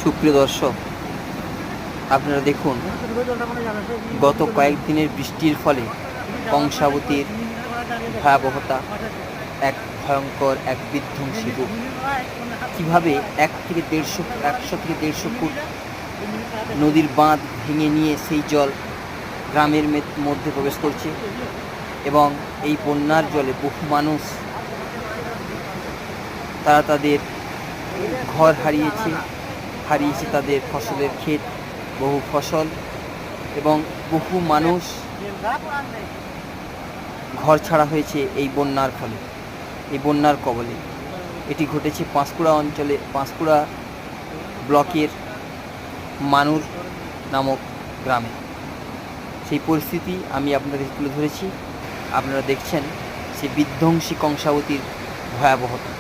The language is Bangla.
সুপ্রিয় দর্শক, আপনারা দেখুন, গত কয়েকদিনের বৃষ্টির ফলে কংসাবতীর ভয়াবহতা, এক ভয়ঙ্কর, এক বিধ্বংসী রূপ। কীভাবে 100 থেকে 150 ফুট নদীর বাঁধ ভেঙে নিয়ে সেই জল গ্রামের মধ্যে প্রবেশ করছে, এবং এই বন্যার জলে বহু মানুষ তারা তাদের ঘর হারিয়েছে তাদের ফসলের ক্ষেত, বহু ফসল, এবং বহু মানুষ ঘর ছাড়া হয়েছে এই বন্যার ফলে, এই বন্যার কবলে। এটি ঘটেছে পাঁশকুড়া ব্লকের মানুর নামক গ্রামে। সেই পরিস্থিতি আমি আপনাদের তুলে ধরেছি। আপনারা দেখছেন সেই বিধ্বংসী কংসাবতীর ভয়াবহতা।